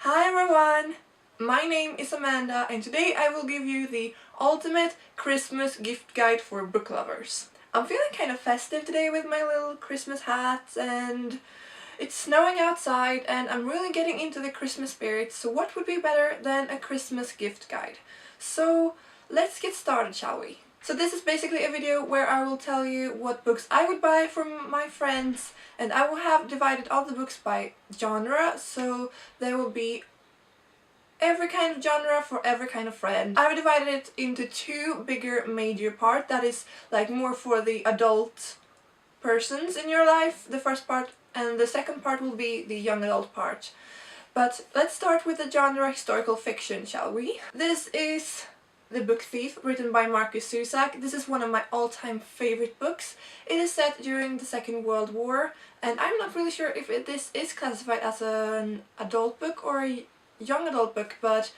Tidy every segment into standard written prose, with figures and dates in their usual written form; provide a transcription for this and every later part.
Hi everyone! My name is Amanda and today I will give you the ultimate Christmas gift guide for book lovers. I'm feeling kind of festive today with my little Christmas hats and it's snowing outside and I'm really getting into the Christmas spirit, so what would be better than a Christmas gift guide? So let's get started, shall we? So this is basically a video where I will tell you what books I would buy from my friends, and I will have divided all the books by genre, so there will be every kind of genre for every kind of friend. I've divided it into two bigger major parts, that is like more for the adult persons in your life, the first part, and the second part will be the young adult part. But let's start with the genre historical fiction, shall we? This is The Book Thief, written by Marcus Zusak. This is one of my all-time favorite books. It is set during the Second World War, and I'm not really sure if this is classified as an adult book or a young adult book, but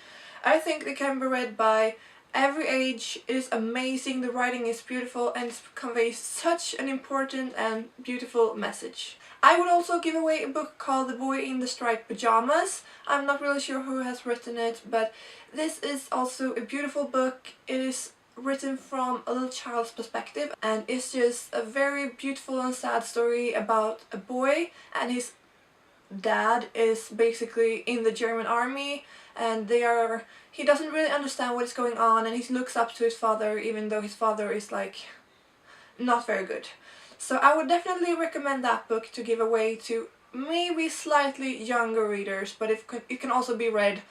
I think it can be read by every age. It is amazing, the writing is beautiful, and it conveys such an important and beautiful message. I would also give away a book called The Boy in the Striped Pajamas. I'm not really sure who has written it, but this is also a beautiful book. It is written from a little child's perspective, and it's just a very beautiful and sad story about a boy, and his dad is basically in the German army, and he doesn't really understand what is going on, and he looks up to his father even though his father is like not very good. So I would definitely recommend that book to give away to maybe slightly younger readers, but it can also be read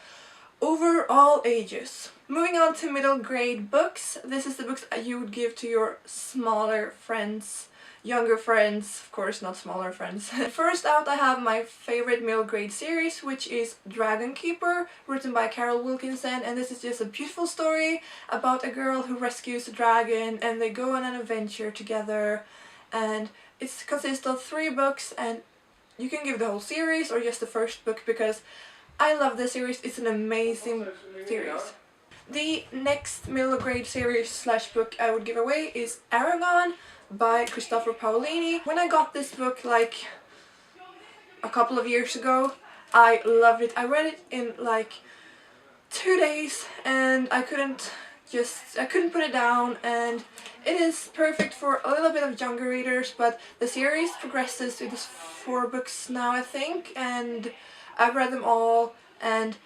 over all ages. Moving on to middle grade books, this is the books that you would give to your smaller friends, younger friends, of course, not smaller friends. First out I have my favorite middle grade series, which is Dragon Keeper, written by Carol Wilkinson, and this is just a beautiful story about a girl who rescues a dragon and they go on an adventure together, and it consists of 3 books, and you can give the whole series or just the first book because I love this series. It's an amazing series. The next middle grade series slash book I would give away is Aragon by Christopher Paolini. When I got this book like a couple of years ago, I loved it. I read it in like 2 days and I couldn't put it down, and it is perfect for a little bit of younger readers, but the series progresses to this 4 books now, I think, and I've read them all, and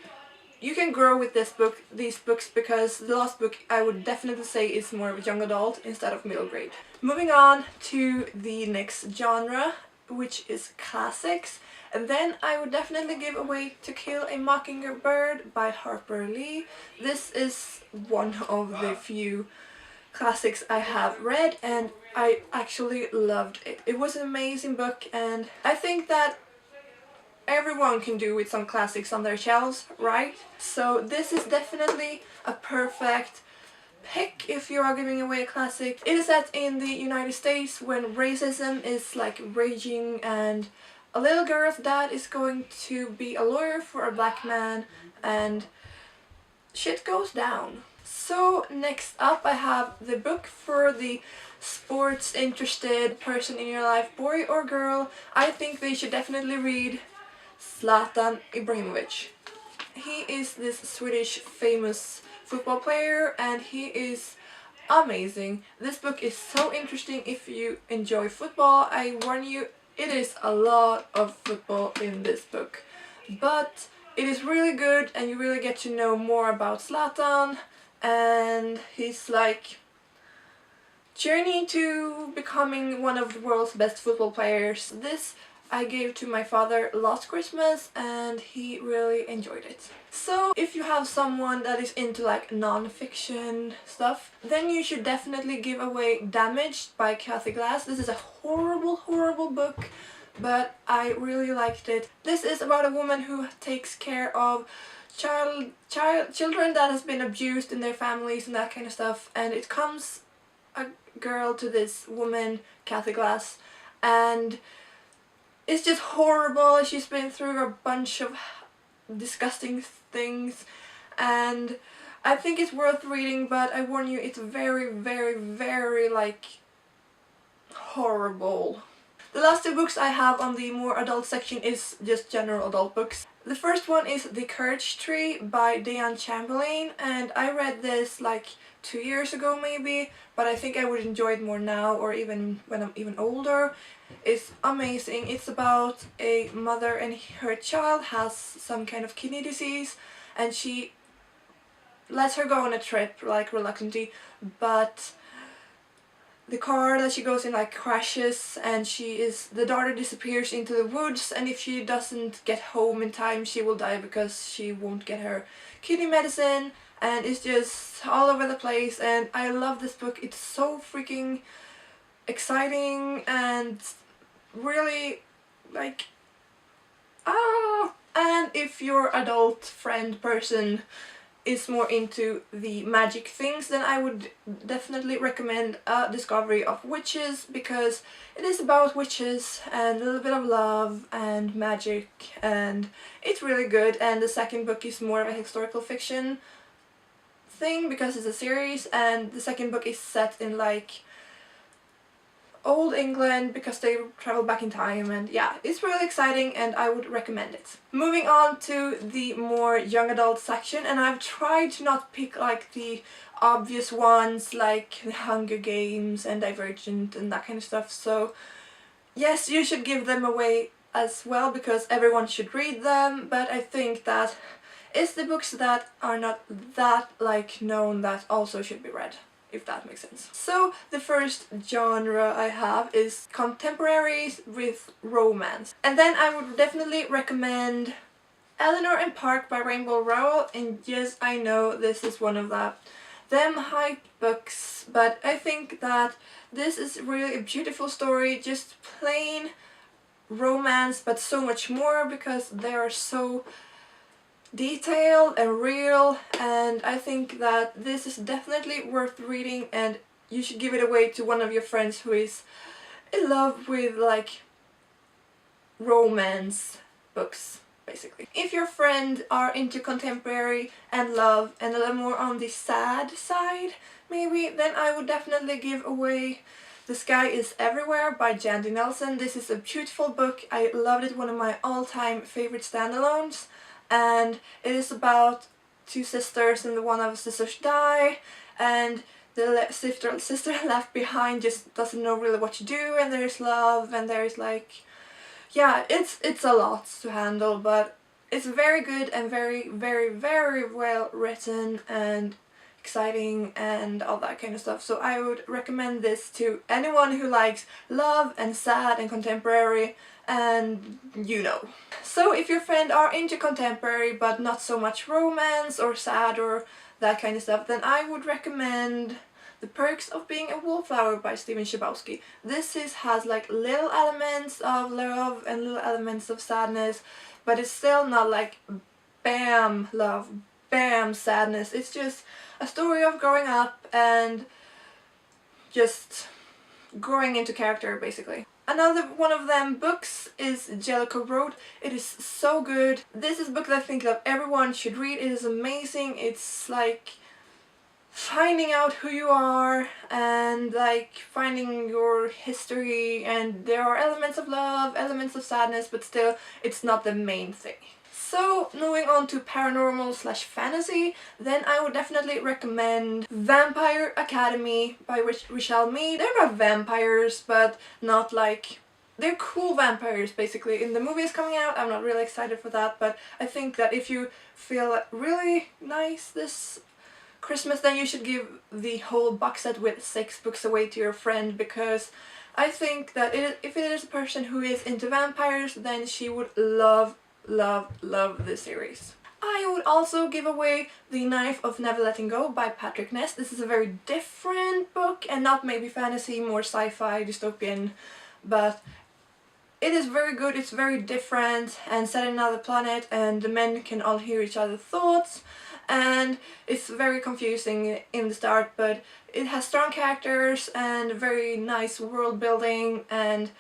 you can grow with these books, because the last book I would definitely say is more of a young adult instead of middle grade. Moving on to the next genre, which is classics, and then I would definitely give away To Kill a Mockingbird by Harper Lee. This is one of the few classics I have read and I actually loved it. It was an amazing book, and I think that everyone can do with some classics on their shelves, right? So this is definitely a perfect pick if you are giving away a classic. It is set in the United States when racism is like raging, and a little girl's dad is going to be a lawyer for a black man, and shit goes down. So next up I have the book for the sports interested person in your life, boy or girl. I think they should definitely read Zlatan Ibrahimovic. He is this Swedish famous football player and he is amazing. This book is so interesting if you enjoy football. I warn you, it is a lot of football in this book, but it is really good and you really get to know more about Zlatan and his like journey to becoming one of the world's best football players. This I gave to my father last Christmas and he really enjoyed it. So if you have someone that is into like non-fiction stuff, then you should definitely give away Damaged by Kathy Glass. This is a horrible book, but I really liked it. This is about a woman who takes care of children that has been abused in their families and that kind of stuff, and it comes a girl to this woman, Kathy Glass, and it's just horrible. She's been through a bunch of disgusting things and I think it's worth reading, but I warn you, it's very like horrible. The last two books I have on the more adult section is just general adult books. The first one is The Courage Tree by Diane Chamberlain, and I read this like 2 years ago maybe, but I think I would enjoy it more now or even when I'm even older. It's amazing. It's about a mother and her child has some kind of kidney disease, and she lets her go on a trip like reluctantly, but the car that she goes in like crashes, and the daughter disappears into the woods, and if she doesn't get home in time she will die because she won't get her kidney medicine, and it's just all over the place. And I love this book. It's so freaking exciting and really like and if your adult friend person is more into the magic things, then I would definitely recommend A Discovery of Witches, because it is about witches and a little bit of love and magic, and it's really good. And the second book is more of a historical fiction thing because it's a series, and the second book is set in like old England because they travel back in time, and yeah, it's really exciting and I would recommend it. Moving on to the more young adult section, and I've tried to not pick like the obvious ones like The Hunger Games and Divergent and that kind of stuff, so yes, you should give them away as well because everyone should read them, but I think that it's the books that are not that like known that also should be read, if that makes sense. So the first genre I have is contemporary with romance. And then I would definitely recommend Eleanor and Park by Rainbow Rowell, and yes, I know this is one of them hype books, but I think that this is really a beautiful story, just plain romance, but so much more because they are so detailed and real, and I think that this is definitely worth reading, and you should give it away to one of your friends who is in love with like romance books, basically. If your friend are into contemporary and love and a little more on the sad side maybe, then I would definitely give away The Sky is Everywhere by Jandy Nelson. This is a beautiful book. I loved it, one of my all-time favorite standalones. And it is about two sisters, and one of the sisters die, and the sister left behind just doesn't know really what to do, and there's love, and there's like, yeah, it's a lot to handle, but it's very good and very, very, very well written and exciting and all that kind of stuff. So I would recommend this to anyone who likes love and sad and contemporary, and you know. So if your friend are into contemporary but not so much romance or sad or that kind of stuff, then I would recommend The Perks of Being a Wallflower by Stephen Chbosky. This has like little elements of love and little elements of sadness, but it's still not like bam love, bam sadness. It's just a story of growing up and just growing into character, basically. Another one of them books is Jellicoe Road. It is so good. This is a book that I think that everyone should read. It is amazing. It's like finding out who you are and like finding your history, and there are elements of love, elements of sadness, but still it's not the main thing. So moving on to paranormal / fantasy, then I would definitely recommend Vampire Academy by Richelle Mead. They're not vampires, but not like, they're cool vampires basically. In the movies coming out, I'm not really excited for that, but I think that if you feel really nice this Christmas, then you should give the whole box set with 6 books away to your friend, because I think that if it is a person who is into vampires, then she would love this series. I would also give away The Knife of Never Letting Go by Patrick Ness. This is a very different book, and not maybe fantasy, more sci-fi, dystopian, but it is very good. It's very different and set in another planet, and the men can all hear each other's thoughts, and it's very confusing in the start, but it has strong characters and very nice world building, and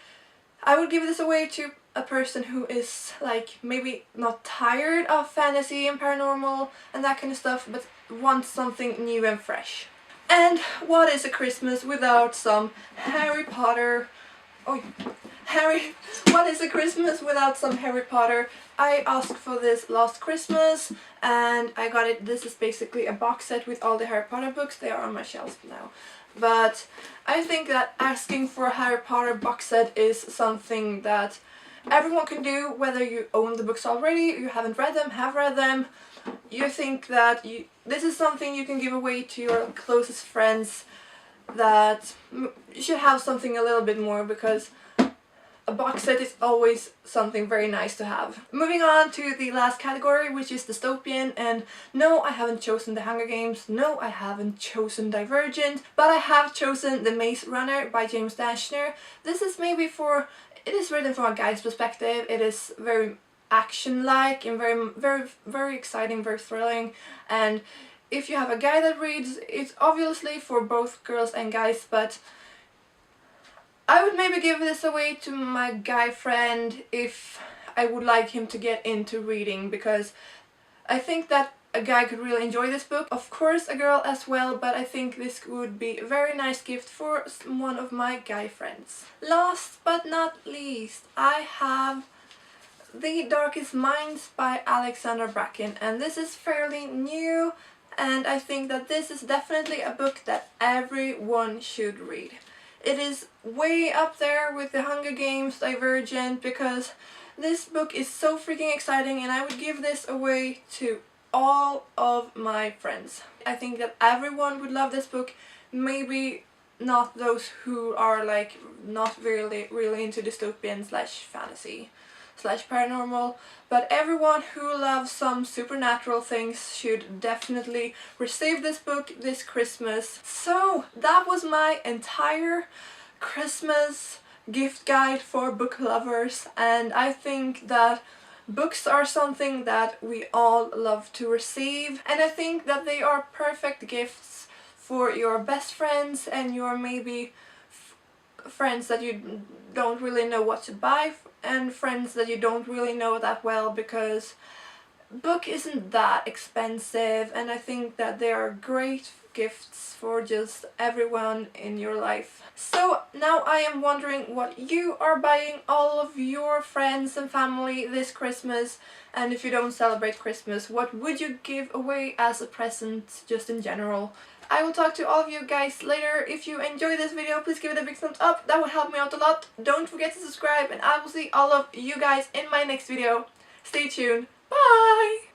I would give this away to a person who is like maybe not tired of fantasy and paranormal and that kind of stuff, but wants something new and fresh. And what is a Christmas without some Harry Potter Oh, Harry, what is a Christmas without some Harry Potter? I asked for this last Christmas and I got it. This is basically a box set with all the Harry Potter books. They are on my shelf now. But I think that asking for a Harry Potter box set is something that everyone can do, whether you own the books already, you haven't read them, have read them. You think that this is something you can give away to your closest friends, that you should have something a little bit more, because a box set is always something very nice to have. Moving on to the last category, which is dystopian, and no, I haven't chosen The Hunger Games, no, I haven't chosen Divergent, but I have chosen The Maze Runner by James Dashner. This is maybe it is written from a guy's perspective. It is very action-like and very exciting, very thrilling, and if you have a guy that reads, it's obviously for both girls and guys, but I would maybe give this away to my guy friend if I would like him to get into reading, because I think that a guy could really enjoy this book. Of course a girl as well, but I think this would be a very nice gift for one of my guy friends. Last but not least, I have The Darkest Minds by Alexandra Bracken, and this is fairly new, and I think that this is definitely a book that everyone should read. It is way up there with The Hunger Games, Divergent, because this book is so freaking exciting, and I would give this away to all of my friends. I think that everyone would love this book, maybe not those who are like not really into dystopian slash fantasy slash paranormal, but everyone who loves some supernatural things should definitely receive this book this Christmas. So that was my entire Christmas gift guide for book lovers, and I think that books are something that we all love to receive, and I think that they are perfect gifts for your best friends and your maybe friends that you don't really know what to buy, and friends that you don't really know that well, because book isn't that expensive, and I think that they are great gifts for just everyone in your life. So now I am wondering what you are buying all of your friends and family this Christmas, and if you don't celebrate Christmas, what would you give away as a present just in general? I will talk to all of you guys later. If you enjoyed this video, please give it a big thumbs up. That would help me out a lot. Don't forget to subscribe, and I will see all of you guys in my next video. Stay tuned. Bye!